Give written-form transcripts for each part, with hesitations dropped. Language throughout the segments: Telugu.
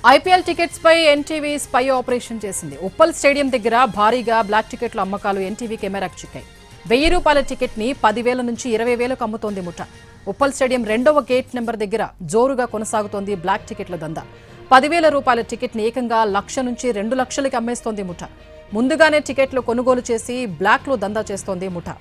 ఐపీఎల్ టికెట్స్ పై ఎన్టీవీ స్పై ఆపరేషన్ చేసింది. ఉప్పల్ స్టేడియం దగ్గర భారీగా బ్లాక్ టికెట్ల అమ్మకాలు ఎన్టీవీ కెమెరాకు చిక్కాయి. ₹1000 టికెట్ ని 10,000 నుంచి 20,000కు అమ్ముతోంది ముఠ. ఉప్పల్ స్టేడియం 2వ గేట్ నెంబర్ దగ్గర జోరుగా కొనసాగుతోంది బ్లాక్ టికెట్ల దందా. ₹10,000 టికెట్ ని ఏకంగా 1,00,000 నుంచి 2,00,000కి అమ్మేస్తోంది ముఠ. ముందుగానే టికెట్లు కొనుగోలు చేసి బ్లాక్ లో దందా చేస్తోంది ముఠ.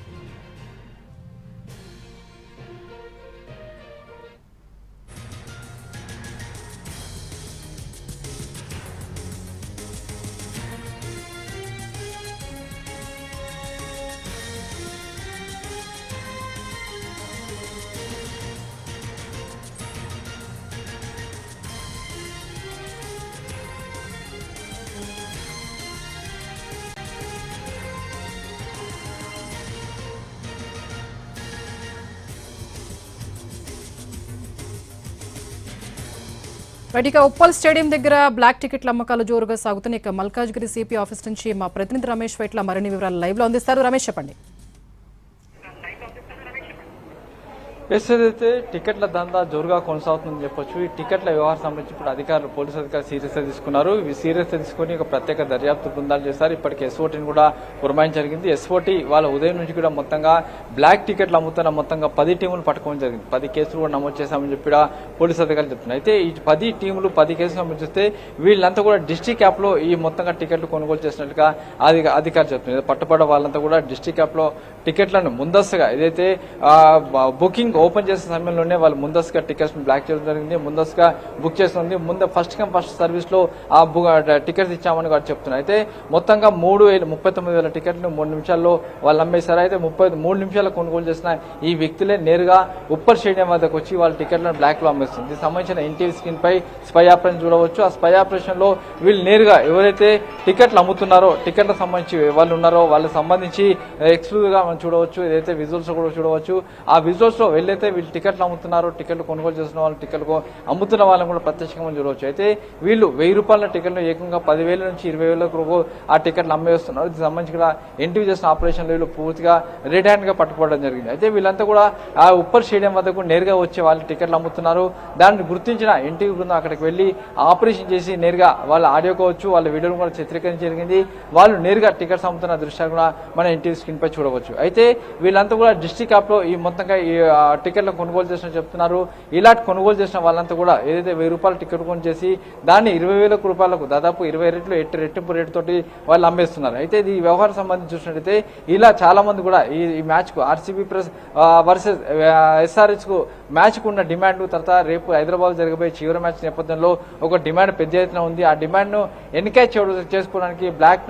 ఇక ఉప్పల్ స్టేడియం దగ్గర బ్లాక్ టికెట్ల అమ్మకాలు జోరుగా సాగుతున్నాయి. ఇక మల్కాజ్గిరి సిపి ఆఫీస్ నుంచి మా ప్రతినిధి రమేష్ వైట్ల మరిన్ని వివరాలు లైవ్ లో అందిస్తారు. రమేష్, చెప్పండి. ఏదైతే టికెట్ల దందా జోరుగా కొనసాగుతుందని చెప్పొచ్చు. ఈ టికెట్ల వ్యవహారం సంబంధించి ఇప్పుడు అధికారులు, పోలీసు అధికారులు సీరియస్గా తీసుకున్నారు. ఇవి సీరియస్గా తీసుకుని ఒక ప్రత్యేక దర్యాప్తు బృందాలు చేశారు. ఇప్పటికి ఎస్ఓటీని కూడా పురమాయించడం జరిగింది. ఎస్ఓటీ వాళ్ళ ఉదయం నుంచి కూడా మొత్తంగా బ్లాక్ టికెట్లు అమ్ముతున్న మొత్తంగా 10 టీములు పట్టుకోవడం జరిగింది. 10 కేసులు కూడా నమోదు చేశామని చెప్పి పోలీసు అధికారులు చెప్తున్నారు. అయితే ఈ 10 టీములు 10 కేసులు నమోదు చేస్తే వీళ్ళంతా కూడా డిస్ట్రిక్ట్ యాప్ లో ఈ మొత్తంగా టికెట్లు కొనుగోలు చేసినట్టుగా అధికారులు చెప్తున్నారు. పట్టుబడ్డ వాళ్ళంతా కూడా డిస్ట్రిక్ట్ యాప్ లో టికెట్లను ముందస్తుగా ఏదైతే బుకింగ్ ఓపెన్ చేసే సమయంలోనే వాళ్ళు ముందస్తుగా టికెట్స్ బ్లాక్ చేయడం జరిగింది. ముందస్తుగా బుక్ చేస్తుంది. ఫస్ట్ కమ్ ఫస్ట్ సర్వీస్ లో ఆ టికెట్స్ ఇచ్చామని వారు చెప్తున్నారు. అయితే మొత్తంగా 39,000 టికెట్లు 3 నిమిషాల్లో వాళ్ళు అమ్మేశారు. అయితే 3 నిమిషాల్లో కొనుగోలు చేసిన ఈ వ్యక్తులే నేరుగా ఉప్పల్ స్టేడియం వద్దకు వచ్చి వాళ్ళ టికెట్లను బ్లాక్ లో అమ్మేస్తుంది. దీనికి సంబంధించిన ఎన్టీవీ స్క్రీన్ పై స్పై ఆపరేషన్ చూడవచ్చు. ఆ స్పై ఆపరేషన్ లో వీళ్ళు నేరుగా ఎవరైతే టికెట్లు అమ్ముతున్నారో, టికెట్లకు సంబంధించి వాళ్ళు ఉన్నారో వాళ్ళకి సంబంధించి ఎక్స్క్లూజివ్ గా మనం చూడవచ్చు. ఏదైతే విజువల్స్ కూడా చూడవచ్చు. ఆ విజువల్స్ లో వెళ్ళైతే వీళ్ళు టికెట్లు అమ్ముతున్నారు, టికెట్లు కొనుగోలు చేస్తున్న వాళ్ళు, టికెట్లు అమ్ముతున్న వాళ్ళని కూడా ప్రత్యక్షంగా చూడవచ్చు. అయితే వీళ్ళు ₹1000 టికెట్లు ఏకంగా 10,000 నుంచి 20,000 ఆ టికెట్లు అమ్మేస్తున్నారు. దీనికి సంబంధించి కూడా ఎన్టీవీ చేసిన ఆపరేషన్ వీళ్ళు పూర్తిగా రెడ్ హ్యాండ్ గా పట్టుకోవడం జరిగింది. అయితే వీళ్ళంతా కూడా ఆ ఉప్పల్ స్టేడియం వద్దకు నేరుగా వచ్చి వాళ్ళు టికెట్లు అమ్ముతున్నారు. దాన్ని గుర్తించిన ఎన్టీవీ బృందం అక్కడికి వెళ్లి ఆపరేషన్ చేసి నేరుగా వాళ్ళ ఆడియో కావచ్చు, వాళ్ళ వీడియోను కూడా చిత్రీకరించడం జరిగింది. వాళ్ళు నేరుగా టికెట్స్ అమ్ముతున్న దృశ్యాలు కూడా మన ఎన్టీవీ స్క్రీన్ పై చూడవచ్చు. అయితే వీళ్ళంతా కూడా డిస్ట్రిక్ట్ యాప్ లో ఈ మొత్తంగా ఈ టికెట్లను కొనుగోలు చేసిన చెప్తున్నారు. ఇలాంటి కొనుగోలు చేసిన వాళ్ళంతా కూడా ఏదైతే ₹1000 టికెట్ కొనుగోలు చేసి దాన్ని ₹20,000 దాదాపు 20 రెట్టింపు రేటు తోటి వాళ్ళు అమ్మేస్తున్నారు. అయితే ఈ వ్యవహారం సంబంధించి చూసినట్టయితే ఇలా చాలా మంది కూడా ఈ మ్యాచ్ కు ఆర్సీబీ వర్సెస్ ఎస్ఆర్హెచ్ కు మ్యాచ్ కు ఉన్న డిమాండ్, తర్వాత రేపు హైదరాబాద్ జరగబోయే చివరి మ్యాచ్ నేపథ్యంలో ఒక డిమాండ్ పెద్ద ఎత్తున ఉంది. ఆ డిమాండ్ ను ఎన్కేజ్ చేసుకోవడానికి బ్లాక్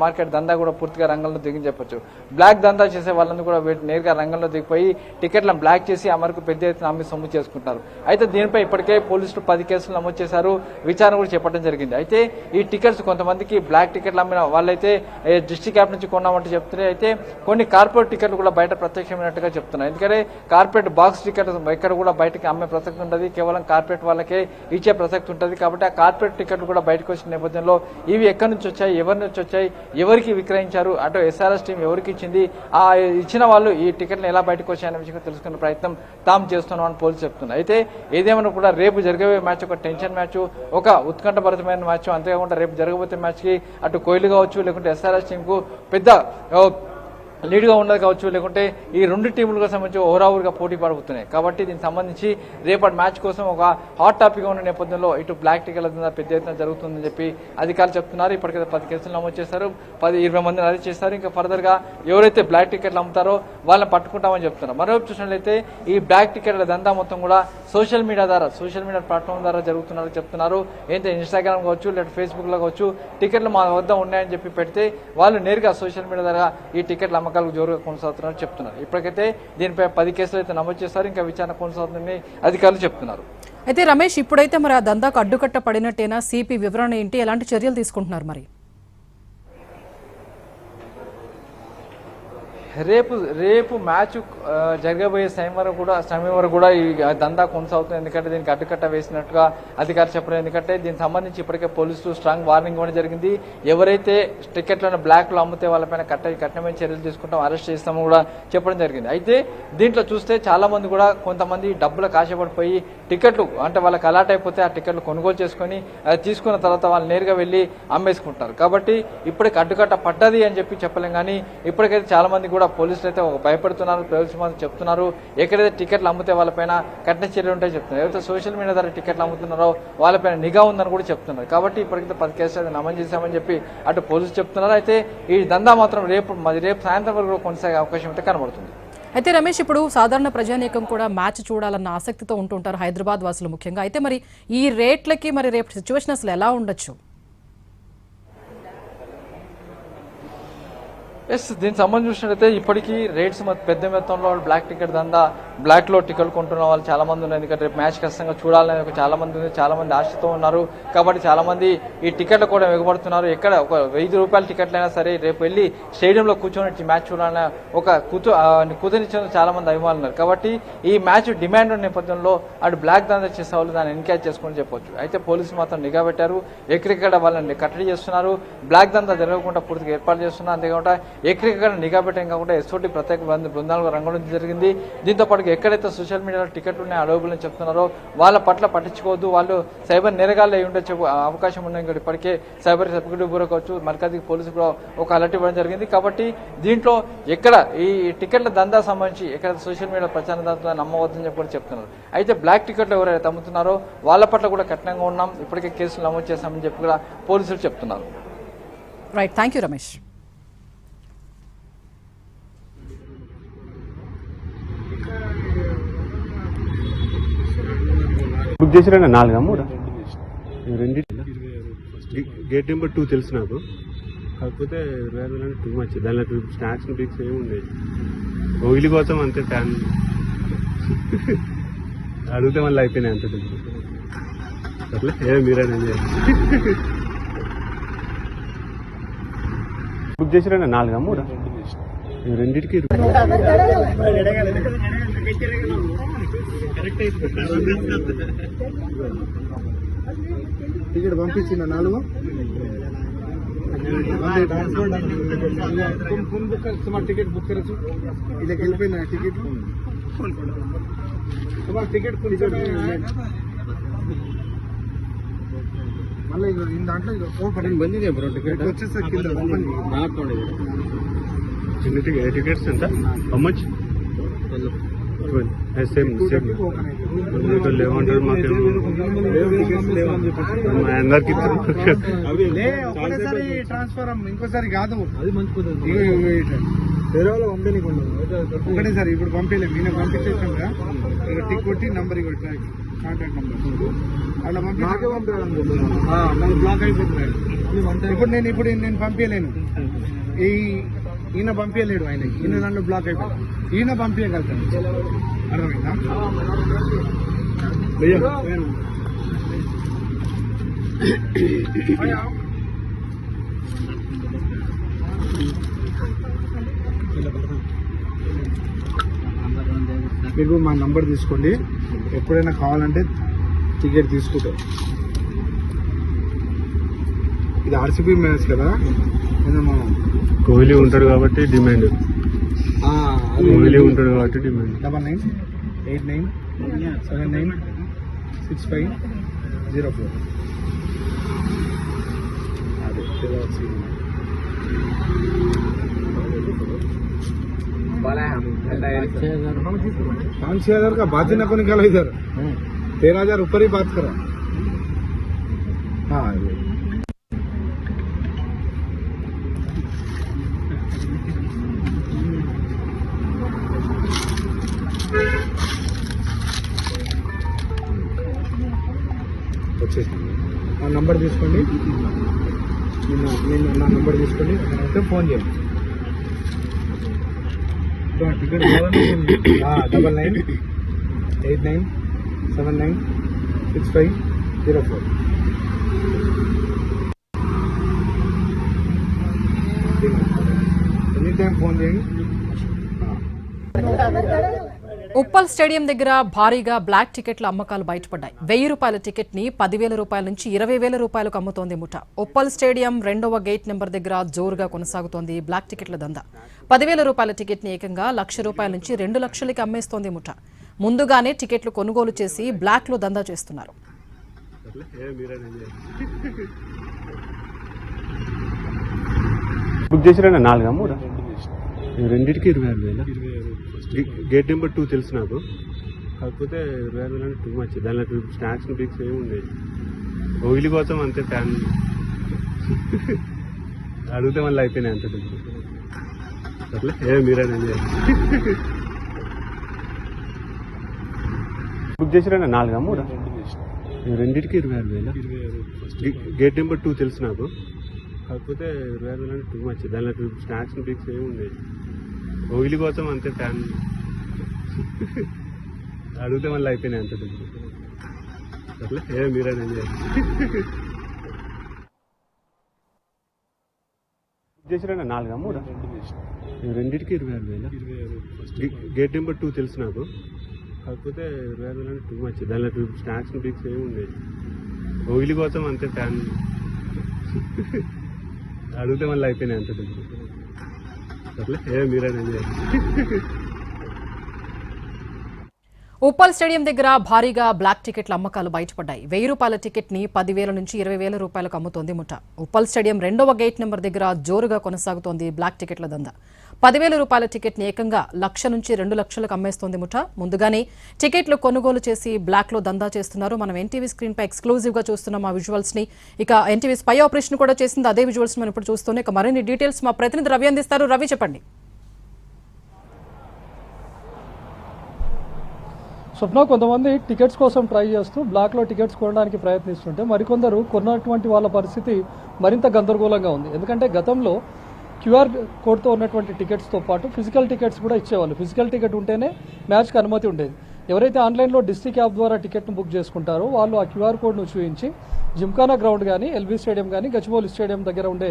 మార్కెట్ దందా కూడా పూర్తిగా రంగంలో దిగని చెప్పొచ్చు. బ్లాక్ దందా చేసే వాళ్ళని కూడా నేరుగా రంగంలో దిగిపోయి టికెట్లను బ్లాక్ చేసి ఆ మరకు పెద్ద ఎత్తున అమ్మి సొమ్ము చేసుకుంటారు. అయితే దీనిపై ఇప్పటికే పోలీసులు 10 కేసులు నమోదు చేశారు. విచారణ కూడా చేపట్టడం జరిగింది. అయితే ఈ టికెట్స్ కొంతమందికి బ్లాక్ టికెట్లు అమ్మిన వాళ్ళైతే డిస్ట్రిక్ట్ యాప్ నుంచి కొన్నామంటే చెప్తున్నారు. అయితే కొన్ని కార్పొరేట్ టికెట్లు కూడా బయట ప్రత్యక్షమైనట్టుగా చెప్తున్నారు. ఎందుకంటే కార్పొరేట్ బాక్స్ టికెట్ ఎక్కడ కూడా బయటకి అమ్మే ప్రసక్తి ఉంటుంది. కేవలం కార్పొరేట్ వాళ్ళకే ఇచ్చే ప్రసక్తి ఉంటుంది. కాబట్టి ఆ కార్పొరేట్ టికెట్లు కూడా బయటకు వచ్చిన నేపథ్యంలో ఇవి ఎక్కడి నుంచి వచ్చాయి, ఎవరి నుంచి వచ్చాయి, ఎవరికి విక్రయించారు, అటు ఎస్ఆర్ఎస్ టీం ఎవరికి ఇచ్చింది, ఆ ఇచ్చిన వాళ్ళు ఈ టికెట్లు ఎలా బయటకు వచ్చాయనే విషయం తెలుసుకునే ప్రయత్నం తాము చేస్తున్నామని పోలీసు చెప్తున్నారు. అయితే ఏదేమైనా కూడా రేపు జరగబోయే మ్యాచ్ ఒక టెన్షన్ మ్యాచ్, ఒక ఉత్కంఠభరితమైన మ్యాచ్. అంతేకాకుండా రేపు జరగబోయే మ్యాచ్ కి అటు కోహ్లీ కావచ్చు, లేకుంటే ఎస్ఆర్ఎస్ టీం కు పెద్ద లీడ్ గా ఉండదు కావచ్చు, లేకుంటే ఈ 2 టీములకు సంబంధించి ఓవరాల్గా పోటీ పడుతున్నాయి. కాబట్టి దీనికి సంబంధించి రేపటి మ్యాచ్ కోసం ఒక హాట్ టాపిక్ ఉన్న నేపథ్యంలో ఇటు బ్లాక్ టికెట్ల పెద్ద ఎత్తున జరుగుతుందని చెప్పి అధికారులు చెప్తున్నారు. ఇప్పటికైతే 10 కేసులు నమోదు చేశారు. 20 మందిని అరెస్ట్ చేశారు. ఇంకా ఫర్దర్ గా ఎవరైతే బ్లాక్ టికెట్లు అమ్ముతారో వాళ్ళని పట్టుకుంటామని చెప్తున్నారు. మరోవైపు చూసినట్లయితే ఈ బ్లాక్ టికెట్ల దందా మొత్తం కూడా సోషల్ మీడియా ప్లాట్ఫామ్ ద్వారా జరుగుతున్నారు చెప్తున్నారు. ఏంటంటే ఇన్స్టాగ్రామ్ కావచ్చు, లేదా ఫేస్బుక్ లో కావచ్చు, టికెట్లు మా వద్ద ఉన్నాయని చెప్పి పెడితే వాళ్ళు నేరుగా సోషల్ మీడియా ద్వారా ఈ టికెట్ల అమ్మకాలు జోరుగా కొనసాగుతున్నారని చెప్తున్నారు. ఇప్పటికైతే దీనిపై 10 కేసులు అయితే నమోదు చేస్తారు. ఇంకా విచారణ కొనసాగుతుందని అధికారులు చెప్తున్నారు. అయితే రమేష్, ఇప్పుడైతే మరి ఆ దందాకు అడ్డుకట్ట పడినట్టేనా? సిపి వివరణ ఏంటి? ఎలాంటి చర్యలు తీసుకుంటున్నారు మరి? రేపు మ్యాచ్ జరగబోయే సమయం వరకు కూడా ఈ దందా కొనసాగుతుంది. ఎందుకంటే దీనికి అడ్డుకట్ట వేసినట్టుగా అధికారులు చెప్పడం. ఎందుకంటే దీనికి సంబంధించి ఇప్పటికే పోలీసులు స్ట్రాంగ్ వార్నింగ్ ఇవ్వడం జరిగింది. ఎవరైతే టికెట్లను బ్లాక్ లో అమ్మితే వాళ్ళపైన కఠినమైన చర్యలు తీసుకుంటాం, అరెస్ట్ చేస్తామని కూడా చెప్పడం జరిగింది. అయితే దీంట్లో చూస్తే చాలా మంది కూడా కొంతమంది డబ్బులకు ఆశపడిపోయి టికెట్లు అంటే వాళ్ళకి అలాట్ అయిపోతే ఆ టికెట్లు కొనుగోలు చేసుకుని అది తీసుకున్న తర్వాత వాళ్ళు నేరుగా వెళ్లి అమ్మేసుకుంటారు. కాబట్టి ఇప్పటికి అడ్డుకట్ట పడ్డది అని చెప్పలేం. కానీ ఇప్పటికైతే చాలా మంది కూడా పోలీసులు అయితే భయపడుతున్నారు. పోలీసులు మాత్రం చెప్తున్నారు ఎక్కడైతే టికెట్లు అమ్మితే వాళ్ళపైన కఠిన చర్యలు ఉంటాయని చెప్తున్నారు. ఎవరైతే సోషల్ మీడియా ద్వారా టికెట్లు అమ్ముతున్నారో వాళ్ళపైన నిఘా ఉందని కూడా చెప్తున్నారు. కాబట్టి ఇప్పటికైతే 10 కేసులు నమోదు చేశామని చెప్పి అటు పోలీసులు చెప్తున్నారు. అయితే ఈ దందా మాత్రం రేపు సాయంత్రం వరకు కొనసాగే అవకాశం అయితే కనబడుతుంది. అయితే రమేష్, ఇప్పుడు సాధారణ ప్రజానీకం కూడా మ్యాచ్ చూడాలన్న ఆసక్తితో ఉంటుంటారు, హైదరాబాద్ వాసులు ముఖ్యంగా. అయితే మరి ఈ రేట్లకి మరి రేపు సిచ్యువేషన్ అసలు ఎలా ఉండొచ్చు? దీనికి సంబంధించి చూసినట్లయితే ఇప్పటికీ రేట్స్ పెద్ద మొత్తంలో బ్లాక్ టికెట్ దందా, బ్లాక్ లో టికెట్ కొంటున్న వాళ్ళు చాలా మంది ఉన్నారు. ఎందుకంటే రేపు మ్యాచ్ ఖచ్చితంగా చూడాలని చాలా మంది ఆశతో ఉన్నారు. కాబట్టి చాలా మంది ఈ టికెట్లు కూడా ఎగబడుతున్నారు. ఎక్కడ ఒక 1000 రూపాయల టికెట్లైనా సరే రేపు వెళ్లి స్టేడియంలో కూర్చొని మ్యాచ్ చూడాలని ఒక కుదిరించిన చాలా మంది అభిమానులు ఉన్నారు. కాబట్టి ఈ మ్యాచ్ డిమాండ్ ఉన్న నేపథ్యంలో అటు బ్లాక్ దందా చేసే వాళ్ళు దాన్ని ఎన్కరేజ్ చేసుకుని చెప్పొచ్చు. అయితే పోలీసులు మాత్రం నిఘా పెట్టారు. ఎక్కడిక్కడ వాళ్ళని కట్టడి చేస్తున్నారు. బ్లాక్ దందా జరగకుండా పూర్తిగా ఏర్పాటు చేస్తున్నారు. అంతేకాకుండా ఎక్కడికక్కడ నిఘా పెట్టడం కాకుండా ఎస్ఓటీ ప్రత్యేక బృందాలుగా రంగడం జరిగింది. దీంతో పాటు ఎక్కడైతే సోషల్ మీడియాలో టికెట్లు ఉన్నాయి అవైలబుల్ అని చెప్తున్నారో వాళ్ళ పట్ల పట్టించుకోవద్దు, వాళ్ళు సైబర్ నేరగాళ్ళు అయి ఉండే అవకాశం ఉన్నాయి. ఇప్పటికే సైబర్ సెక్యూరిటీ బ్యూరో కావచ్చు, మర్కజీ పోలీసు కూడా ఒక అలర్ట్ ఇవ్వడం జరిగింది. కాబట్టి దీంట్లో ఎక్కడ ఈ టికెట్ల దందా సంబంధించి ఎక్కడ సోషల్ మీడియా ప్రచారం దందా నమ్మవద్దని చెప్పి కూడా చెప్తున్నారు. అయితే బ్లాక్ టికెట్లు ఎవరైతే అమ్ముతున్నారో వాళ్ళ పట్ల కూడా కఠినంగా ఉన్నాం, ఇప్పటికే కేసులు నమోదు చేస్తామని చెప్పి కూడా పోలీసులు చెప్తున్నారు. Right, thank you Ramesh. Book చేసిరా 4 3 గేట్ నెంబర్ 2 తెలుసు నాకు. కాకపోతే 20,000 టూ మచ్. దానిలో స్నాక్స్ పిక్స్ ఏమి ఉండేది ఓయిలి కోసం అంతే. ఫ్యాన్ అడిగితే మళ్ళీ అయిపోయినాయి అంత అట్లా. మీరే బుక్ చేసిరా 4 3 రెండింటికి టికెట్ పంపించిన 4 टिकट बुक करे इधर వెళ్ళిపోయినా టికెట్ టికెట్ మళ్ళీ దాంట్లో ఓపెన్ బంద్ బ్రో. టికెట్ వచ్చేసరికి కింద ఓపెన్ టికెట్స్ ఎంత హౌ మచ్? సేమ్ లేవంటారు మాకేమో అందరికి ఒకటేసారి ట్రాన్స్ఫర్ ఇంకోసారి కాదు. అది మంచి వేరే వాళ్ళు పంపించకుండా ఒకటేసారి ఇప్పుడు పంపించలేము. నేను పంపించేసాం కదా, టిక్ కొట్టి నంబర్ కాంటాక్ట్ నంబర్ అట్లా పంపించాలి. బ్లాక్ అయిపోతున్నాయి. ఇప్పుడు నేను పంపించలేను. ఈయన పంపించలేడు. ఈయన దాంట్లో బ్లాక్ అయిపోయింది. ఈయన పంపించగలుగుతాను. అర్థమైందా? మీకు మా నంబర్ తీసుకోండి. ఎప్పుడైనా కావాలంటే టికెట్ తీసుకుంటాం. ఇది ఆర్సీబీ మ్యాచ్ కదా, కోహ్లీ ఉంటాడు కాబట్టి డిమాండ్. కోహ్లీ ఉంటాడు కాబట్టి డిమాండ్. 9989796504 అదే 5,000 का बात ही ना को निकालो इधर. 13,000 ऊपर ही बात करो. हाँ వచ్చేసింది. నా నంబర్ తీసుకోండి. నా నంబర్ తీసుకోండి. అయితే ఫోన్ చేయండి. టికెట్ 9989796504 ఎనీ టైం ఫోన్ చేయండి. ఉప్పల్ స్టేడియం దగ్గర భారీగా బ్లాక్ టికెట్ల అమ్మకాలు బయటపడ్డాయి. 1000 రూపాయల టికెట్ ని 10,000 రూపాయల నుంచి 20,000 రూపాయలకు అమ్ముతోంది ముఠ. ఉప్పల్ స్టేడియం 2వ గేట్ నెంబర్ దగ్గర జోరుగా కొనసాగుతోంది బ్లాక్ టికెట్ల దందా. 10,000 రూపాయల టికెట్ ని ఏకంగా 1,00,000 రూపాయల నుంచి 2 లక్షలకి అమ్మేస్తోంది ముఠ. ముందుగానే టికెట్లు కొనుగోలు చేసి బ్లాక్ లో దందా చేస్తున్నారు. బుక్ చేసిరా 4 3 రెండింటికి 26,000. గేట్ నెంబర్ 2 తెలుసు నాకు, కాకపోతే 26,000 అంటే టూ మచ్. దానిలో స్నాక్స్ బిక్స్ ఏమి ఉన్నాయి, ఓగిలి కోసం అంతే. ఫ్యాన్ అడిగితే మళ్ళీ అయిపోయినాయి అంత డబ్బులు. అట్లా మీరే బుక్ చేసిరా 4 3 రెండింటికి 26,000. గేట్ నెంబర్ 2 తెలుసు నాకు, కాకపోతే 26,000 అంటే టూ మచ్. దానిలో స్నాక్స్ బిక్స్ ఏమి ఉన్నాయి, ఓగిలి కోసం అంతే. ఫ్యాన్ అడిగితే మళ్ళీ అయిపోయినాయి అంత డబ్బులు. అట్లా మీరే చేసిరా 4 3 రెండింటికి 26,000. గేట్ నెంబర్ 2 తెలుసు నాకు, కాకపోతే 26,000 అంటే టూ మచ్. దానిలో స్నాక్స్ బిక్స్ ఏమి ఉన్నాయి, ఓగిలి కోసం అంతే. ఫ్యాన్ అడిగితే మళ్ళీ అయిపోయినాయి అంత డబ్బులు. అట్లా మీరే ఉప్పల్ స్టేడియం దగ్గర భారీగా బ్లాక్ టికెట్ల అమ్మకాలు బయటపడ్డాయి. 1000 రూపాయల టికెట్ ని 10,000 నుంచి 20,000 రూపాయలకు అమ్ముతోంది ముఠ. ఉప్పల్ స్టేడియం 2వ గేట్ నెంబర్ దగ్గర జోరుగా కొనసాగుతోంది బ్లాక్ టికెట్ల దందా. 10,000 రూపాయల టికెట్ ని ఏకంగా 1,00,000 నుంచి 2 లక్షలకు అమ్మేస్తోంది ముఠ. ముందుగానే టికెట్లు కొనుగోలు చేసి బ్లాక్ లో దందా చేస్తున్నారు. మనం ఎన్టీవీ స్క్రీన్ పై ఎక్స్క్లూజివ్ గా చూస్తున్నాం ఆ విజువల్స్ ని. ఇక ఎన్టీవీ స్పై ఆపరేషన్ కూడా చేసింది, అదే విజువల్స్ మనం ఇప్పుడు చూస్తున్నాం. ఇక మరిన్ని డీటెయిల్స్ మా ప్రతినిధి రవి అందిస్తారు. రవి, చెప్పండి. స్వప్న, కొంతమంది టికెట్స్ కోసం ట్రై చేస్తూ బ్లాక్లో టికెట్స్ కొనడానికి ప్రయత్నిస్తుంటే మరికొందరు కొన్నటువంటి వాళ్ళ పరిస్థితి మరింత గందరగోళంగా ఉంది. ఎందుకంటే గతంలో క్యూఆర్ కోడ్తో ఉన్నటువంటి టికెట్స్తో పాటు ఫిజికల్ టికెట్స్ కూడా ఇచ్చేవాళ్ళు. ఫిజికల్ టికెట్ ఉంటేనే మ్యాచ్కి అనుమతి ఉండేది. ఎవరైతే ఆన్లైన్లో డిస్ట్రిక్ట్ యాప్ ద్వారా టికెట్ను బుక్ చేసుకుంటారో వాళ్ళు ఆ క్యూఆర్ కోడ్ను చూపించి జిమ్ఖానా గ్రౌండ్ కానీ, ఎల్బీ స్టేడియం కానీ, గచ్చిబౌలి స్టేడియం దగ్గర ఉండే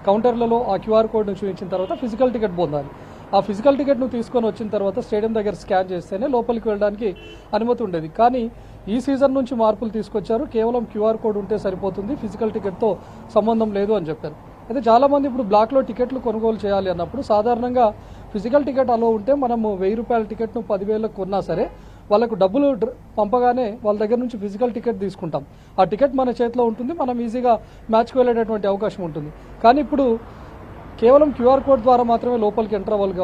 కౌంటర్లలో ఆ క్యూఆర్ కోడ్ను చూపించిన తర్వాత ఫిజికల్ టికెట్ పొందాలి. ఆ ఫిజికల్ టికెట్ను తీసుకొని వచ్చిన తర్వాత స్టేడియం దగ్గర స్కాన్ చేస్తేనే లోపలికి వెళ్ళడానికి అనుమతి ఉండేది. కానీ ఈ సీజన్ నుంచి మార్పులు తీసుకొచ్చారు. కేవలం క్యూఆర్ కోడ్ ఉంటే సరిపోతుంది, ఫిజికల్ టికెట్తో సంబంధం లేదు అని చెప్పారు. అయితే చాలామంది ఇప్పుడు బ్లాక్లో టికెట్లు కొనుగోలు చేయాలి అన్నప్పుడు సాధారణంగా ఫిజికల్ టికెట్ అలో ఉంటే మనము 1000 రూపాయల టికెట్ను 10,000 కొన్నా సరే వాళ్ళకు డబ్బులు పంపగానే వాళ్ళ దగ్గర నుంచి ఫిజికల్ టికెట్ తీసుకుంటాం. ఆ టికెట్ మన చేతిలో ఉంటుంది, మనం ఈజీగా మ్యాచ్కి వెళ్ళేటటువంటి అవకాశం ఉంటుంది. కానీ ఇప్పుడు కేవలం క్యూఆర్ కోడ్ ద్వారా మాత్రమే లోపలికి ఎంటర్ అవ్వాలి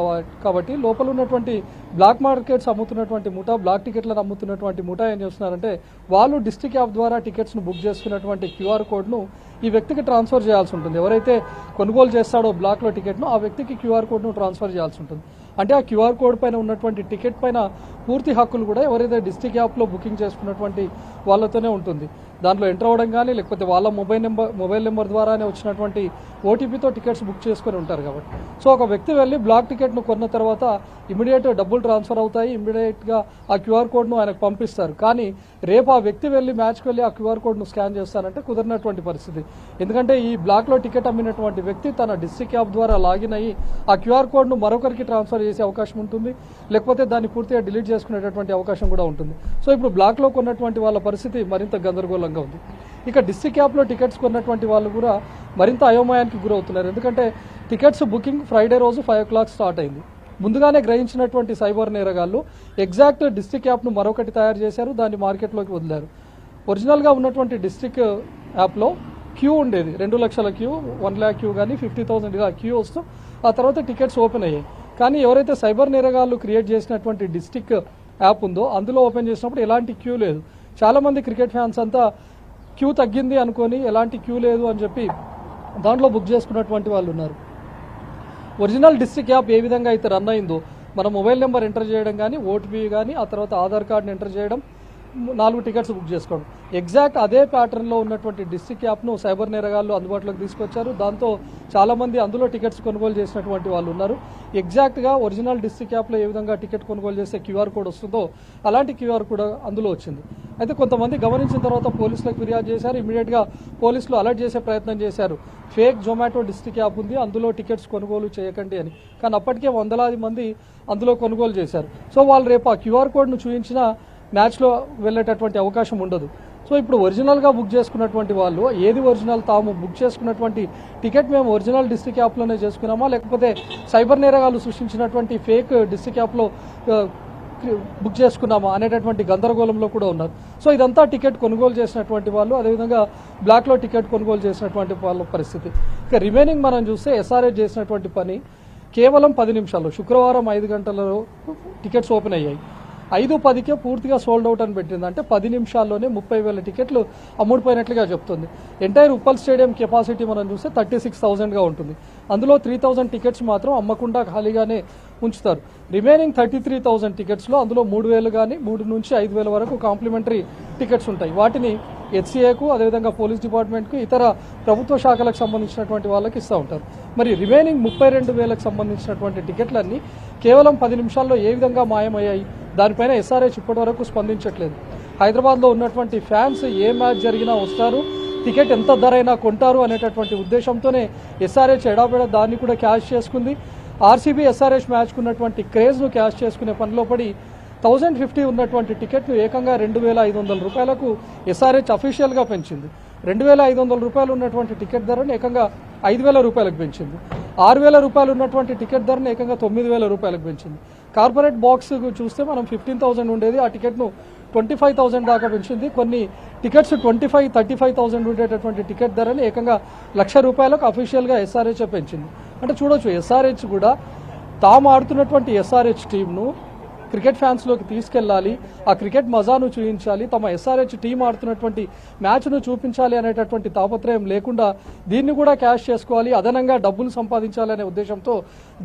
కాబట్టి లోపల ఉన్నటువంటి బ్లాక్ మార్కెట్స్ అమ్ముతున్నటువంటి ముఠా, బ్లాక్ టికెట్లను అమ్ముతున్నటువంటి ముఠా ఏం చేస్తున్నారంటే వాళ్ళు డిస్ట్రిక్ట్ యాప్ ద్వారా టికెట్స్ను బుక్ చేసుకున్నటువంటి క్యూఆర్ కోడ్ను ఈ వ్యక్తికి ట్రాన్స్ఫర్ చేయాల్సి ఉంటుంది. ఎవరైతే కొనుగోలు చేస్తాడో బ్లాక్లో టికెట్ను ఆ వ్యక్తికి క్యూఆర్ కోడ్ను ట్రాన్స్ఫర్ చేయాల్సి ఉంటుంది. అంటే ఆ క్యూఆర్ కోడ్ పైన ఉన్నటువంటి టికెట్ పైన పూర్తి హక్కులు కూడా ఎవరైతే డిస్ట్రిక్ట్ యాప్లో బుకింగ్ చేసుకున్నటువంటి వాళ్ళతోనే ఉంటుంది. దాంట్లో ఎంటర్ అవ్వడం కానీ లేకపోతే వాళ్ళ మొబైల్ నెంబర్ ద్వారానే వచ్చినటువంటి ఓటీపీతో టికెట్స్ బుక్ చేసుకొని ఉంటారు కాబట్టి. సో ఒక వ్యక్తి వెళ్ళి బ్లాక్ టికెట్ను కొన్న తర్వాత ఇమీడియట్ డబ్బులు ట్రాన్స్ఫర్ అవుతాయి, ఇమీడియట్గా ఆ క్యూఆర్ కోడ్ను ఆయనకు పంపిస్తారు. కానీ రేపు ఆ వ్యక్తి వెళ్ళి మ్యాచ్కి వెళ్ళి ఆ క్యూఆర్ కోడ్ను స్కాన్ చేస్తానంటే కుదరినటువంటి పరిస్థితి. ఎందుకంటే ఈ బ్లాక్లో టికెట్ అమ్మినటువంటి వ్యక్తి తన డిస్ట్రిక్ట్ యాప్ ద్వారా లాగిన్ అయ్యి ఆ క్యూఆర్ కోడ్ను మరొకరికి ట్రాన్స్ఫర్ చేసే అవకాశం ఉంటుంది, లేకపోతే దాన్ని పూర్తిగా డిలీట్ చేసుకునేటటువంటి అవకాశం కూడా ఉంటుంది. సో ఇప్పుడు బ్లాక్లో కొన్నటువంటి వాళ్ళ పరిస్థితి మరింత గందరగోళంగా ఉంది. ఇక డిస్ట్రిక్ట్ యాప్లో టికెట్స్ కొన్నటువంటి వాళ్ళు కూడా మరింత అయోమయానికి గురవుతున్నారు. ఎందుకంటే టికెట్స్ బుకింగ్ ఫ్రైడే రోజు 5 o'clock స్టార్ట్ అయింది. ముందుగానే గ్రహించినటువంటి సైబర్ నేరగాళ్ళు ఎగ్జాక్ట్ డిస్ట్రిక్ట్ యాప్ను మరొకటి తయారు చేశారు, దాన్ని మార్కెట్లోకి వదిలారు. ఒరిజినల్గా ఉన్నటువంటి డిస్ట్రిక్ట్ యాప్లో క్యూ ఉండేది, 2 లక్షల క్యూ, 1 lakh క్యూ కానీ 50,000గా క్యూ వస్తూ ఆ తర్వాత టికెట్స్ ఓపెన్ అయ్యాయి. కానీ ఎవరైతే సైబర్ నేరగాళ్ళు క్రియేట్ చేసినటువంటి డిస్ట్రిక్ట్ యాప్ ఉందో అందులో ఓపెన్ చేసినప్పుడు ఎలాంటి క్యూ లేదు. చాలామంది క్రికెట్ ఫ్యాన్స్ అంతా క్యూ తగ్గింది అనుకొని ఎలాంటి క్యూ లేదు అని చెప్పి దాంట్లో బుక్ చేసుకున్నటువంటి వాళ్ళు ఉన్నారు. ఒరిజినల్ డిస్ట్రిక్ట్ యాప్ ఏ విధంగా అయితే రన్ అయిందో మన మొబైల్ నెంబర్ ఎంటర్ చేయడం కానీ, ఓటీపీ కానీ, ఆ తర్వాత ఆధార్ కార్డుని ఎంటర్ చేయడం, 4 టికెట్స్ బుక్ చేసుకోవడం. ఎగ్జాక్ట్ అదే ప్యాటర్న్లో ఉన్నటువంటి డిస్ట్రిక్ట్ యాప్ను సైబర్ నేరగాళ్ళు అందుబాటులోకి తీసుకొచ్చారు. దాంతో చాలామంది అందులో టికెట్స్ కొనుగోలు చేసినటువంటి వాళ్ళు ఉన్నారు. ఎగ్జాక్ట్గా ఒరిజినల్ డిస్ట్రిక్ట్ యాప్లో ఏ విధంగా టికెట్ కొనుగోలు చేసే క్యూఆర్ కోడ్ వస్తుందో అలాంటి క్యూఆర్ కూడా అందులో వచ్చింది. అయితే కొంతమంది గమనించిన తర్వాత పోలీసులకు ఫిర్యాదు చేశారు. ఇమీడియట్గా పోలీసులు అలర్ట్ చేసే ప్రయత్నం చేశారు. ఫేక్ జొమాటో డిస్ట్రిక్ట్ యాప్ ఉంది, అందులో టికెట్స్ కొనుగోలు చేయకండి అని. కానీ అప్పటికే వందలాది మంది అందులో కొనుగోలు చేశారు. సో వాళ్ళు రేపు ఆ క్యూఆర్ కోడ్ను చూపించిన మ్యాచ్లో వెళ్ళేటటువంటి అవకాశం ఉండదు. సో ఇప్పుడు ఒరిజినల్గా బుక్ చేసుకున్నటువంటి వాళ్ళు ఏది ఒరిజినల్, తాము బుక్ చేసుకున్నటువంటి టికెట్ మేము ఒరిజినల్ డిస్ట్రిక్ట్ యాప్లోనే చేసుకున్నామా లేకపోతే సైబర్ నేరగాళ్ళు సృష్టించినటువంటి ఫేక్ డిస్ట్రిక్ట్ యాప్లో బుక్ చేసుకున్నామా అనేటటువంటి గందరగోళంలో కూడా ఉన్నారు. సో ఇదంతా టికెట్ కొనుగోలు చేసినటువంటి వాళ్ళు, అదేవిధంగా బ్లాక్లో టికెట్ కొనుగోలు చేసినటువంటి వాళ్ళ పరిస్థితి. ఇక రిమైనింగ్ మనం చూస్తే ఎస్ఆర్హెచ్ చేసినటువంటి పని కేవలం 10 నిమిషాల్లో శుక్రవారం 5 గంటలలో టికెట్స్ ఓపెన్ అయ్యాయి. 5:10కే పూర్తిగా సోల్డ్ అవుట్ అని పెట్టింది. అంటే 10 నిమిషాల్లోనే 30,000 టికెట్లు అమ్ముడుపోయినట్లుగా చెప్తుంది. ఎంటైర్ ఉప్పల్ స్టేడియం కెపాసిటీ మనం చూస్తే 36,000గా ఉంటుంది. అందులో 3,000 టికెట్స్ మాత్రం అమ్మకుండా ఖాళీగానే ఉంచుతారు. రిమైనింగ్ 33,000 టికెట్స్లో అందులో 3,000 కానీ 3 నుంచి 5,000 వరకు కాంప్లిమెంటరీ టికెట్స్ ఉంటాయి. వాటిని హెచ్సిఏకు, అదేవిధంగా పోలీస్ డిపార్ట్మెంట్కు, ఇతర ప్రభుత్వ శాఖలకు సంబంధించినటువంటి వాళ్ళకి ఇస్తూ ఉంటారు. మరి రిమైనింగ్ 32,000కు సంబంధించినటువంటి టికెట్లన్నీ కేవలం 10 నిమిషాల్లో ఏ విధంగా మాయమయ్యాయి, దానిపైన ఎస్ఆర్హెచ్ ఇప్పటి వరకు స్పందించట్లేదు. హైదరాబాద్లో ఉన్నటువంటి ఫ్యాన్స్ ఏ మ్యాచ్ జరిగినా వస్తారు, టికెట్ ఎంత ధర అయినా కొంటారు అనేటటువంటి ఉద్దేశంతోనే ఎస్ఆర్హెచ్ ఎడాపెడా దాన్ని కూడా క్యాష్ చేసుకుంది. ఆర్సీబీ ఎస్ఆర్హెచ్ మ్యాచ్కు ఉన్నటువంటి క్రేజ్ను క్యాష్ చేసుకునే పనిలో పడి 1,050 ఉన్నటువంటి టికెట్ను ఏకంగా 2,500 రూపాయలకు ఎస్ఆర్హెచ్ అఫీషియల్గా పెంచింది. 2,500 రూపాయలు ఉన్నటువంటి టికెట్ ధరను ఏకంగా 5,000 రూపాయలకు పెంచింది. 6,000 రూపాయలు ఉన్నటువంటి టికెట్ ధరను ఏకంగా 9,000 రూపాయలకు పెంచింది. కార్పొరేట్ బాక్స్ చూస్తే మనం 15,000 ఉండేది, ఆ టికెట్ను 25,000 దాకా పెంచింది. కొన్ని టికెట్స్ 25,000-35,000 ఉండేటటువంటి టికెట్ ధరని ఏకంగా 1,00,000 రూపాయలకు అఫీషియల్గా ఎస్ఆర్హెచ్ పెంచింది. అంటే చూడొచ్చు, ఎస్ఆర్హెచ్ కూడా తాము ఆడుతున్నటువంటి ఎస్ఆర్హెచ్ టీంను క్రికెట్ ఫ్యాన్స్లోకి తీసుకెళ్లాలి, ఆ క్రికెట్ మజాను చూపించాలి, తమ ఎస్ఆర్హెచ్ టీం ఆడుతున్నటువంటి మ్యాచ్ను చూపించాలి అనేటటువంటి తాపత్రయం లేకుండా దీన్ని కూడా క్యాష్ చేసుకోవాలి, అదనంగా డబ్బులు సంపాదించాలి అనే ఉద్దేశంతో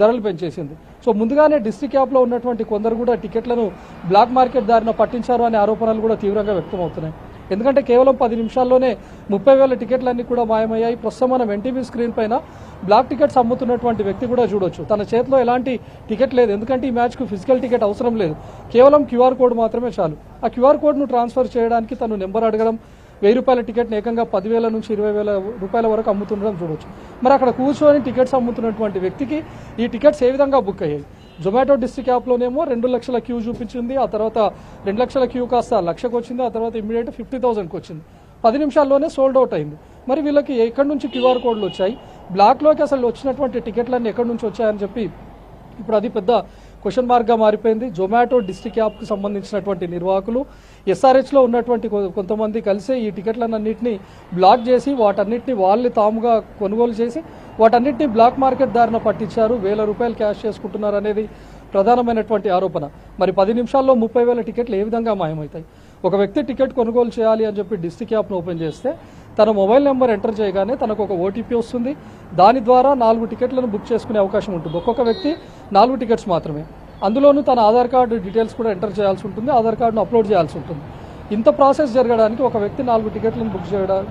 ధరలు పెంచేసింది. సో ముందుగానే డిస్ట్రిక్ట్ యాప్లో ఉన్నటువంటి కొందరు కూడా టికెట్లను బ్లాక్ మార్కెట్ దారిన పట్టించారు అనే ఆరోపణలు కూడా తీవ్రంగా వ్యక్తమవుతున్నాయి. ఎందుకంటే కేవలం 10 నిమిషాల్లోనే 30,000 టికెట్లన్నీ కూడా మాయమయ్యాయి. ప్రస్తుతం మనం ఎన్టీవీ స్క్రీన్ పైన బ్లాక్ టికెట్స్ అమ్ముతున్నటువంటి వ్యక్తి కూడా చూడొచ్చు. తన చేతిలో ఎలాంటి టికెట్ లేదు, ఎందుకంటే ఈ మ్యాచ్కు ఫిజికల్ టికెట్ అవసరం లేదు, కేవలం క్యూఆర్ కోడ్ మాత్రమే చాలు. ఆ క్యూఆర్ కోడ్ను ట్రాన్స్ఫర్ చేయడానికి తను నెంబర్ అడగడం, 1,000 రూపాయల టికెట్ని ఏకంగా 10,000 నుంచి 20,000 రూపాయల వరకు అమ్ముతుండడం చూడొచ్చు. మరి అక్కడ కూర్చొని టికెట్స్ అమ్ముతున్నటువంటి వ్యక్తికి ఈ టికెట్స్ ఏ విధంగా బుక్ అయ్యాయి? జొమాటో డిస్ట్రిక్ట్ యాప్లోనేమో 2 లక్షల క్యూ చూపించింది, ఆ తర్వాత 2 లక్షల క్యూ కాస్త 1,00,000కు వచ్చింది, ఆ తర్వాత ఇమ్మీడియట్ 50,000కి వచ్చింది. 10 నిమిషాల్లోనే సోల్డ్ అవుట్ అయింది. మరి వీళ్ళకి ఎక్కడి నుంచి క్యూఆర్ కోడ్లు వచ్చాయి, బ్లాక్లోకి అసలు వచ్చినటువంటి టికెట్లన్నీ ఎక్కడి నుంచి వచ్చాయని చెప్పి ఇప్పుడు అది పెద్ద క్వశ్చన్ మార్క్గా మారిపోయింది. జొమాటో డిస్ట్రిక్ట్ యాప్కి సంబంధించినటువంటి నిర్వాహకులు ఎస్ఆర్హెచ్లో ఉన్నటువంటి కొంతమంది కలిసి ఈ టికెట్లన్నింటినీ బ్లాక్ చేసి వాటన్నిటిని వాళ్ళు తాముగా కొనుగోలు చేసి వాటన్నిటిని బ్లాక్ మార్కెట్ దారిన పట్టించారు, 1,000 రూపాయలు క్యాష్ చేసుకుంటున్నారు అనేది ప్రధానమైనటువంటి ఆరోపణ. మరి 10 నిమిషాల్లో 30,000 టికెట్లు ఏ విధంగా మాయమవుతాయి? ఒక వ్యక్తి టికెట్ కొనుగోలు చేయాలి అని చెప్పి డిస్ట్రిక్ట్ యాప్ను ఓపెన్ చేస్తే తన మొబైల్ నెంబర్ ఎంటర్ చేయగానే తనకు ఒక ఓటీపీ వస్తుంది. దాని ద్వారా 4 టికెట్లను బుక్ చేసుకునే అవకాశం ఉంటుంది. ఒక్కొక్క వ్యక్తి 4 టికెట్స్ మాత్రమే. అందులోనూ తన ఆధార్ కార్డు డీటెయిల్స్ కూడా ఎంటర్ చేయాల్సి ఉంటుంది, ఆధార్ కార్డును అప్లోడ్ చేయాల్సి ఉంటుంది. ఇంత ప్రాసెస్ జరగడానికి ఒక వ్యక్తి 4 టికెట్లను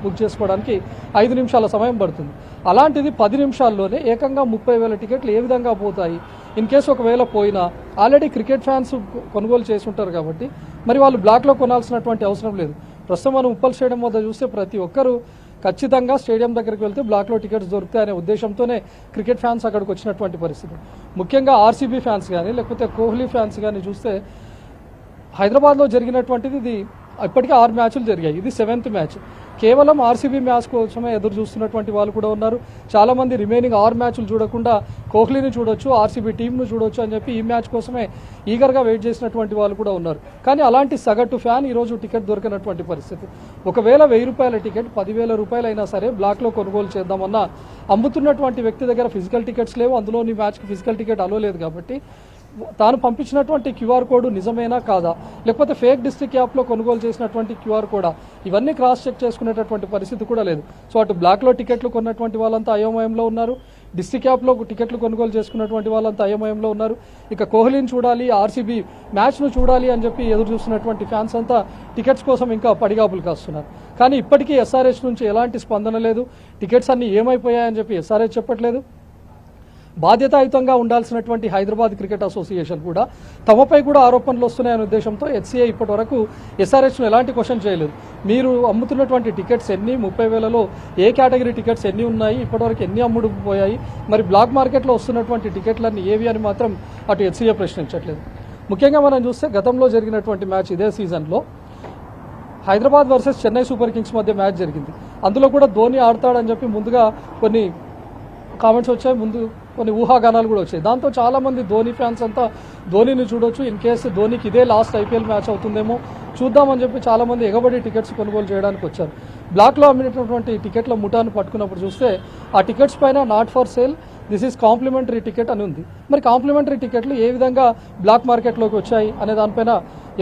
బుక్ చేసుకోవడానికి 5 నిమిషాల సమయం పడుతుంది. అలాంటిది 10 నిమిషాల్లోనే ఏకంగా 30,000 టికెట్లు ఏ విధంగా పోతాయి? ఇన్ కేసు ఒకవేళ పోయినా ఆల్రెడీ క్రికెట్ ఫ్యాన్స్ కొనుగోలు చేసి ఉంటారు కాబట్టి మరి వాళ్ళు బ్లాక్లో కొనాల్సినటువంటి అవసరం లేదు. ప్రస్తుతం మనం ఉప్పల్ స్టేడియం వద్ద చూస్తే ప్రతి ఒక్కరూ ఖచ్చితంగా స్టేడియం దగ్గరికి వెళ్తే బ్లాక్లో టికెట్స్ దొరుకుతాయనే ఉద్దేశంతోనే క్రికెట్ ఫ్యాన్స్ అక్కడికి వచ్చినటువంటి పరిస్థితి. ముఖ్యంగా ఆర్సీబీ ఫ్యాన్స్ కానీ లేకపోతే కోహ్లీ ఫ్యాన్స్ కానీ చూస్తే హైదరాబాద్లో జరిగినటువంటిది ఇది ఇప్పటికే 6 మ్యాచ్లు జరిగాయి, ఇది 7th మ్యాచ్. కేవలం ఆర్సీబీ మ్యాచ్ కోసమే ఎదురు చూస్తున్నటువంటి వాళ్ళు కూడా ఉన్నారు. చాలామంది రిమైనింగ్ 6 మ్యాచ్లు చూడకుండా కోహ్లీని చూడొచ్చు, ఆర్సీబీ టీంను చూడొచ్చు అని చెప్పి ఈ మ్యాచ్ కోసమే ఈగర్గా వెయిట్ చేసినటువంటి వాళ్ళు కూడా ఉన్నారు. కానీ అలాంటి సగటు ఫ్యాన్ ఈరోజు టికెట్ దొరికినటువంటి పరిస్థితి. ఒకవేళ 1,000 రూపాయల టికెట్ 10,000 రూపాయలు అయినా సరే బ్లాక్లో కొనుగోలు చేద్దామన్నా అమ్ముతున్నటువంటి వ్యక్తి దగ్గర ఫిజికల్ టికెట్స్ లేవు, అందులో నీ మ్యాచ్కి ఫిజికల్ టికెట్ అలో లేదు కాబట్టి తాను పంపించినటువంటి క్యూఆర్ కోడ్ నిజమేనా కాదా, లేకపోతే ఫేక్ డిస్ట్రిక్ట్ యాప్లో కొనుగోలు చేసినటువంటి క్యూఆర్ కోడా, ఇవన్నీ క్రాస్ చెక్ చేసుకునేటటువంటి పరిస్థితి కూడా లేదు. సో అటు బ్లాక్లో టికెట్లు కొన్నటువంటి వాళ్ళంతా అయోమయంలో ఉన్నారు, డిస్ట్రిక్ట్ యాప్లో టికెట్లు కొనుగోలు చేసుకున్నటువంటి వాళ్ళంతా అయోమయంలో ఉన్నారు. ఇక కోహ్లీని చూడాలి, ఆర్సీబీ మ్యాచ్ను చూడాలి అని చెప్పి ఎదురు చూస్తున్నటువంటి ఫ్యాన్స్ అంతా టికెట్స్ కోసం ఇంకా పడిగాపులు కాస్తున్నారు. కానీ ఇప్పటికీ ఎస్ఆర్హెచ్ నుంచి ఎలాంటి స్పందన లేదు. టికెట్స్ అన్నీ ఏమైపోయాయని చెప్పి ఎస్ఆర్హెచ్ చెప్పట్లేదు. బాధ్యతాయుతంగా ఉండాల్సినటువంటి హైదరాబాద్ క్రికెట్ అసోసియేషన్ కూడా తమపై కూడా ఆరోపణలు వస్తున్నాయనే ఉద్దేశంతో హెచ్సీఏ ఇప్పటి వరకు ఎస్ఆర్హెచ్ను ఎలాంటి క్వశ్చన్ చేయలేదు. మీరు అమ్ముతున్నటువంటి టికెట్స్ ఎన్ని, 30,000లో ఏ కేటగిరీ టికెట్స్ ఎన్ని ఉన్నాయి, ఇప్పటివరకు ఎన్ని అమ్ముడు పోయాయి, మరి బ్లాక్ మార్కెట్లో వస్తున్నటువంటి టికెట్లన్నీ ఏవి అని మాత్రం అటు హెచ్సీఏ ప్రశ్నించట్లేదు. ముఖ్యంగా మనం చూస్తే గతంలో జరిగినటువంటి మ్యాచ్ ఇదే సీజన్లో Hyderabad versus Chennai super Kings మధ్య మ్యాచ్ జరిగింది. అందులో కూడా ధోని ఆడతాడని చెప్పి ముందుగా కొన్ని కామెంట్స్ వచ్చాయి, ముందు కొన్ని ఊహాగానాలు కూడా వచ్చాయి. దాంతో చాలామంది ధోని ఫ్యాన్స్ అంతా ధోనిని చూడొచ్చు, ఇన్ కేసు ధోనికి ఇదే లాస్ట్ ఐపీఎల్ మ్యాచ్ అవుతుందేమో చూద్దామని చెప్పి చాలామంది ఎగబడి టికెట్స్ కొనుగోలు చేయడానికి వచ్చారు. బ్లాక్లో అమ్మినటువంటి టికెట్ల ముఠాను పట్టుకున్నప్పుడు చూస్తే ఆ టికెట్స్ పైన not for sale, this is complimentary ticket అని ఉంది. మరి కాంప్లిమెంటరీ టికెట్లు ఏ విధంగా బ్లాక్ మార్కెట్లోకి వచ్చాయి అనే దానిపైన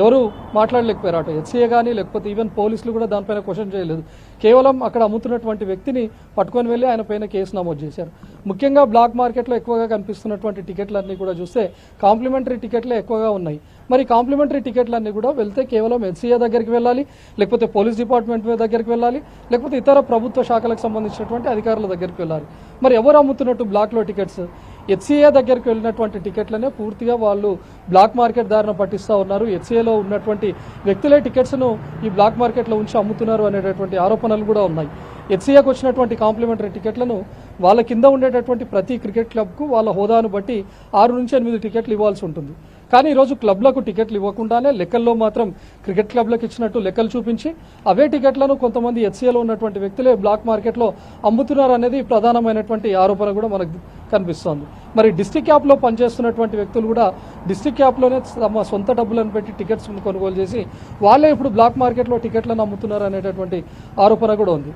ఎవరు మాట్లాడలేకపోయారు. అటు హెచ్సీఏ కానీ లేకపోతే ఈవెన్ పోలీసులు కూడా దానిపైన క్వశ్చన్ చేయలేదు. కేవలం అక్కడ అమ్ముతున్నటువంటి వ్యక్తిని పట్టుకొని వెళ్ళి ఆయన పైన కేసు నమోదు చేశారు. ముఖ్యంగా బ్లాక్ మార్కెట్లో ఎక్కువగా కనిపిస్తున్నటువంటి టికెట్లన్నీ కూడా చూస్తే కాంప్లిమెంటరీ టికెట్లే ఎక్కువగా ఉన్నాయి. మరి కాంప్లిమెంటరీ టికెట్లన్నీ కూడా వెళ్తే కేవలం హెచ్సీఏ దగ్గరికి వెళ్ళాలి, లేకపోతే పోలీస్ డిపార్ట్మెంట్ దగ్గరికి వెళ్ళాలి, లేకపోతే ఇతర ప్రభుత్వ శాఖలకు సంబంధించినటువంటి అధికారుల దగ్గరికి వెళ్ళాలి. మరి ఎవరు అమ్ముతున్నట్టు బ్లాక్లో టికెట్స్? హెచ్సీఏ దగ్గరికి వెళ్ళినటువంటి టికెట్లనే పూర్తిగా వాళ్ళు బ్లాక్ మార్కెట్ దారిన పట్టిస్తూ ఉన్నారు. హెచ్సీఏలో ఉన్నటువంటి వ్యక్తులే టికెట్స్ను ఈ బ్లాక్ మార్కెట్లో ఉంచి అమ్ముతున్నారు అనేటటువంటి ఆరోపణలు కూడా ఉన్నాయి. హెచ్సీఏకి వచ్చినటువంటి కాంప్లిమెంటరీ టికెట్లను వాళ్ళ కింద ఉండేటటువంటి ప్రతి క్రికెట్ క్లబ్కు వాళ్ళ హోదాను బట్టి 6 నుంచి 8 టికెట్లు ఇవ్వాల్సి ఉంటుంది. కానీ ఈరోజు క్లబ్లకు టికెట్లు ఇవ్వకుండానే లెక్కల్లో మాత్రం క్రికెట్ క్లబ్లకు ఇచ్చినట్టు లెక్కలు చూపించి అవే టికెట్లను కొంతమంది హెచ్సీఏలో ఉన్నటువంటి వ్యక్తులే బ్లాక్ మార్కెట్లో అమ్ముతున్నారు అనేది ప్రధానమైనటువంటి ఆరోపణ కూడా మనకు కనిపిస్తోంది. మరి డిస్ట్రిక్ట్ యాప్లో పనిచేస్తున్నటువంటి వ్యక్తులు కూడా డిస్ట్రిక్ట్ యాప్లోనే తమ సొంత డబ్బులను పెట్టి టికెట్స్ కొనుగోలు చేసి వాళ్ళే ఇప్పుడు బ్లాక్ మార్కెట్లో టికెట్లను అమ్ముతున్నారు అనేటటువంటి ఆరోపణ కూడా ఉంది.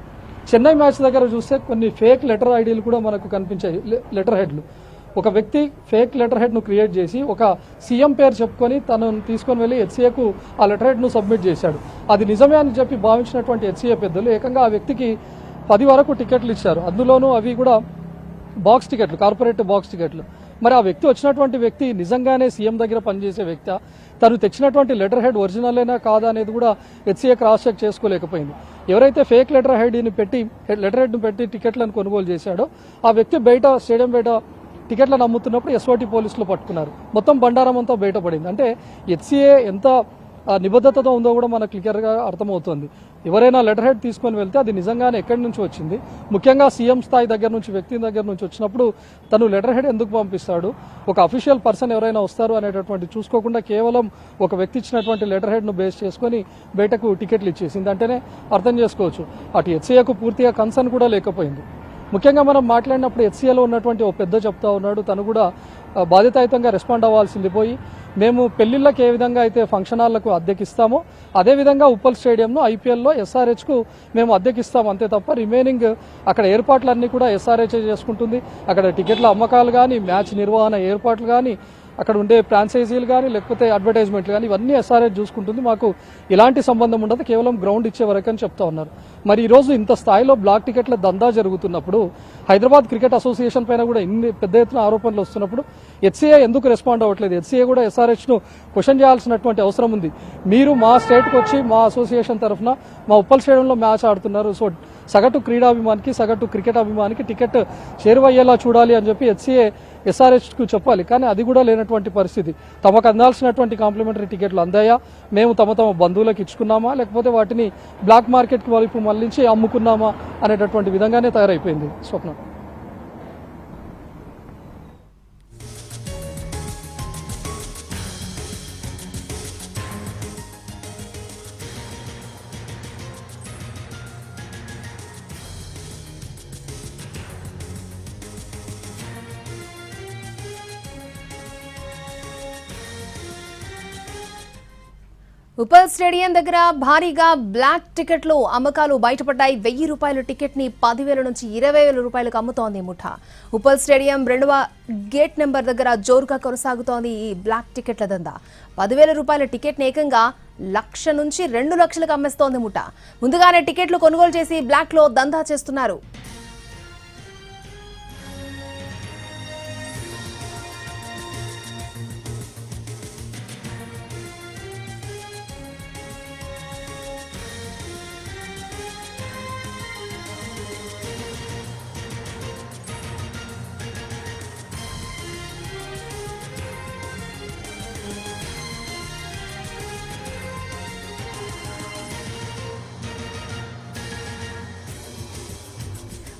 చెన్నై మ్యాచ్ దగ్గర చూస్తే కొన్ని ఫేక్ లెటర్ ఐడీలు కూడా మనకు కనిపించాయి, లెటర్ హెడ్లు. ఒక వ్యక్తి ఫేక్ లెటర్ హెడ్ను క్రియేట్ చేసి ఒక సీఎం పేరు చెప్పుకొని తనను తీసుకొని వెళ్ళి హెచ్సీఏకు ఆ లెటర్ హెడ్ను సబ్మిట్ చేశాడు. అది నిజమే అని చెప్పి భావించినటువంటి హెచ్సీఏ పెద్దలు ఏకంగా ఆ వ్యక్తికి 10 వరకు టికెట్లు ఇచ్చారు. అందులోనూ అవి కూడా బాక్స్ టికెట్లు, కార్పొరేట్ బాక్స్ టికెట్లు. మరి ఆ వ్యక్తి వచ్చినటువంటి వ్యక్తి నిజంగానే సీఎం దగ్గర పనిచేసే వ్యక్తి, తను తెచ్చినటువంటి లెటర్ హెడ్ ఒరిజినల్ అయినా కాదా అనేది కూడా హెచ్సీఏ క్రాస్ చెక్ చేసుకోలేకపోయింది. ఎవరైతే ఫేక్ లెటర్ హెడ్ని పెట్టి టికెట్లను కొనుగోలు చేశాడో ఆ వ్యక్తి బయట స్టేడియం బయట టికెట్లను అమ్ముతున్నప్పుడు ఎస్ఓటీ పోలీసులు పట్టుకున్నారు. మొత్తం బండారం అంతా బయటపడింది. అంటే హెచ్సీఏ ఎంత నిబద్ధతతో ఉందో కూడా మనకు క్లియర్గా అర్థమవుతుంది. ఎవరైనా లెటర్ హెడ్ తీసుకొని వెళ్తే అది నిజంగానే ఎక్కడి నుంచి వచ్చింది, ముఖ్యంగా సీఎం స్థాయి దగ్గర నుంచి వ్యక్తి దగ్గర నుంచి వచ్చినప్పుడు తను లెటర్ హెడ్ ఎందుకు పంపిస్తాడు, ఒక అఫీషియల్ పర్సన్ ఎవరైనా వస్తారు అనేటటువంటి చూసుకోకుండా కేవలం ఒక వ్యక్తి ఇచ్చినటువంటి లెటర్ హెడ్ను బేస్ చేసుకొని బయటకు టికెట్లు ఇచ్చేసింది అంటేనే అర్థం చేసుకోవచ్చు. అటు హెచ్సీఏకు పూర్తిగా కన్సర్న్ కూడా లేకపోయింది. ముఖ్యంగా మనం మాట్లాడినప్పుడు హెచ్సీఏలో ఉన్నటువంటి ఓ పెద్ద చెప్తా ఉన్నాడు, తను కూడా బాధ్యతాయుతంగా రెస్పాండ్ అవ్వాల్సింది పోయి మేము పెళ్లిళ్ళకి ఏ విధంగా అయితే ఫంక్షన్ హాళ్లకు అద్దెకిస్తామో అదేవిధంగా ఉప్పల్ స్టేడియంను ఐపీఎల్లో ఎస్ఆర్హెచ్కు మేము అద్దెకిస్తాం, అంతే తప్ప రిమైనింగ్ అక్కడ ఏర్పాట్లన్నీ కూడా ఎస్ఆర్హెచ్ చేసుకుంటుంది. అక్కడ టికెట్ల అమ్మకాలు కానీ, మ్యాచ్ నిర్వహణ ఏర్పాట్లు కానీ, అక్కడ ఉండే ఫ్రాంచైజీలు కానీ లేకపోతే అడ్వర్టైజ్మెంట్లు కానీ ఇవన్నీ ఎస్ఆర్హెచ్ చూసుకుంటుంది, మాకు ఎలాంటి సంబంధం ఉండదు, కేవలం గ్రౌండ్ ఇచ్చే వరకు అని చెప్తా ఉన్నారు. మరి ఈరోజు ఇంత స్థాయిలో బ్లాక్ టికెట్ల దందా జరుగుతున్నప్పుడు, హైదరాబాద్ క్రికెట్ అసోసియేషన్ పైన కూడా ఇన్ని పెద్ద ఎత్తున ఆరోపణలు వస్తున్నప్పుడు హెచ్సీఏ ఎందుకు రెస్పాండ్ అవ్వట్లేదు? హెచ్సీఏ కూడా ఎస్ఆర్హెచ్ను క్వశ్చన్ చేయాల్సినటువంటి అవసరం ఉంది. మీరు మా స్టేట్కి వచ్చి మా అసోసియేషన్ తరఫున మా ఉప్పల్ స్టేడియంలో మ్యాచ్ ఆడుతున్నారు, సో సగటు క్రీడాభిమానికి సగటు క్రికెట్ అభిమానికి టికెట్ చేరువయ్యేలా చూడాలి అని చెప్పి హెచ్సీఏ ఎస్ఆర్హెచ్కు చెప్పాలి. కానీ అది కూడా లేనటువంటి పరిస్థితి. తమకు అందాల్సినటువంటి కాంప్లిమెంటరీ టికెట్లు అందాయా, మేము తమ బంధువులకు ఇచ్చుకున్నామా, లేకపోతే వాటిని బ్లాక్ మార్కెట్కి వైపు మళ్లించి అమ్ముకున్నామా అనేటటువంటి విధంగానే తయారైపోయింది స్వప్న. ఉప్పల్ స్టేడియం దగ్గర భారీగా బ్లాక్ టికెట్లు అమ్మకాలు బయటపడ్డాయి. 1000 రూపాయల టికెట్ ని 10,000 నుంచి 20,000 రూపాయలకు అమ్ముతోంది ముఠా. ఉప్పల్ స్టేడియం 2వ గేట్ నెంబర్ దగ్గర జోరుగా కొనసాగుతోంది ఈ బ్లాక్ టికెట్ల దందా. 10,000 రూపాయల టికెట్ ని ఏకంగా 1,00,000 నుంచి 2 లక్షలకు అమ్మేస్తోంది ముఠా. ముందుగానే టికెట్లు కొనుగోలు చేసి బ్లాక్ లో దందా చేస్తున్నారు.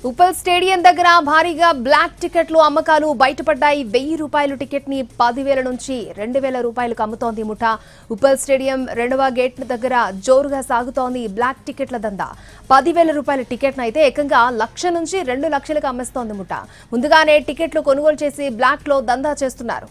ఉప్పల్ స్టేడియం దగ్గర భారీగా బ్లాక్ టికెట్లు అమ్మకాలు బయటపడ్డాయి. 1000 రూపాయల టికెట్ ని 10,000 నుంచి 2,000 రూపాయలకు అమ్ముతోంది ముఠా. ఉప్పల్ స్టేడియం 2వ గేట్ దగ్గర జోరుగా సాగుతోంది బ్లాక్ టికెట్ల దందా. 10,000 రూపాయల టికెట్ అయితే ఏకంగా 1,00,000 నుంచి 2 లక్షలకు అమ్మేస్తోంది ముఠా. ముందుగానే టికెట్లు కొనుగోలు చేసి బ్లాక్ లో దందా చేస్తున్నారు.